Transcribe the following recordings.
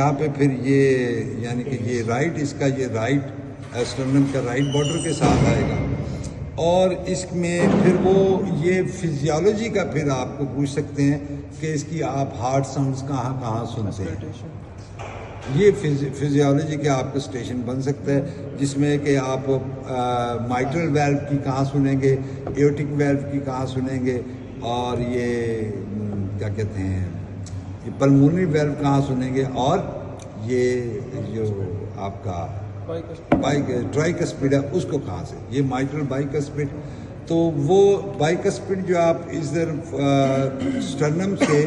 یہاں پہ پھر یہ یعنی کہ یہ رائٹ اس کا یہ رائٹ اسٹرنم کا رائٹ بارڈر کے ساتھ آئے گا، اور اس میں پھر وہ یہ فزیالوجی کا پھر آپ کو پوچھ سکتے ہیں کہ اس کی آپ ہارٹ ساؤنڈز کہاں کہاں سنتے ہیں. یہ فزیالوجی کا آپ کا اسٹیشن بن سکتا ہے، جس میں کہ آپ مائٹرل ویلو کی کہاں سنیں گے، ایورٹک ویلو کی کہاں سنیں گے، اور یہ کیا کہتے ہیں یہ پلمونری ویلو کہاں سنیں گے، اور یہ جو آپ کا ٹرائیکسپیڈ ہے اس کو کہاں سے، یہ مائٹرل بائیکسپیڈ. تو وہ بائیکسپیڈ جو آپ ادھر اسٹرنم سے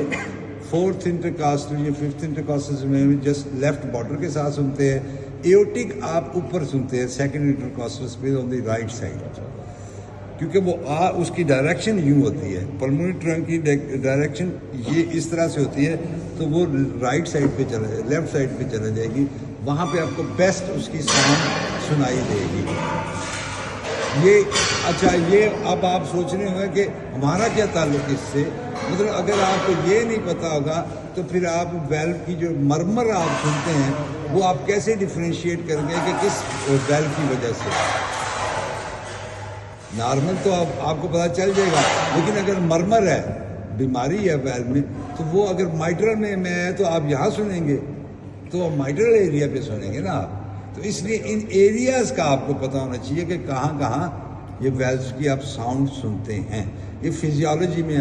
فورتھ انٹرکاسٹل یا ففتھ انٹرکاسٹل میں جسٹ لیفٹ بارڈر کے ساتھ سنتے ہیں. ایورٹک آپ اوپر سنتے ہیں second intercostal space on the right side, کیونکہ وہ اس کی ڈائریکشن یوں ہوتی ہے، پلمونری ٹرنک کی ڈائریکشن یہ اس طرح سے ہوتی ہے، تو وہ رائٹ سائڈ پہ لیفٹ سائڈ پہ چلا جائے گی، وہاں پہ آپ کو بیسٹ اس کی ساؤنڈ سنائی دے گی. یہ اچھا، یہ اب آپ سوچ رہے ہوں کہ ہمارا کیا تعلق اس سے، مطلب اگر آپ کو یہ نہیں پتا ہوگا تو پھر آپ ویلو کی جو مرمر آپ سنتے ہیں وہ آپ کیسے ڈفرینشیٹ کریں گے کہ کس ویلو کی وجہ سے. نارمل تو آپ کو پتہ چل جائے گا، لیکن اگر مرمر ہے، بیماری ہے ویلو میں، تو وہ اگر مائٹرل میں ہے تو آپ یہاں سنیں گے، تو مائٹرل ایریا پہ سنیں گے نا آپ. تو اس لیے ان ایریاز کا آپ کو پتہ ہونا چاہیے کہ کہاں کہاں یہ ویلوز کی آپ ساؤنڈ سنتے ہیں. یہ فزیالوجی میں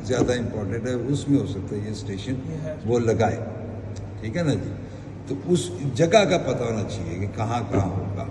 زیادہ امپورٹنٹ ہے، اس میں ہو سکتا ہے یہ اسٹیشن وہ لگائے، ٹھیک ہے نا جی. تو اس جگہ کا پتہ ہونا چاہیے کہ کہاں کہاں ہوگا.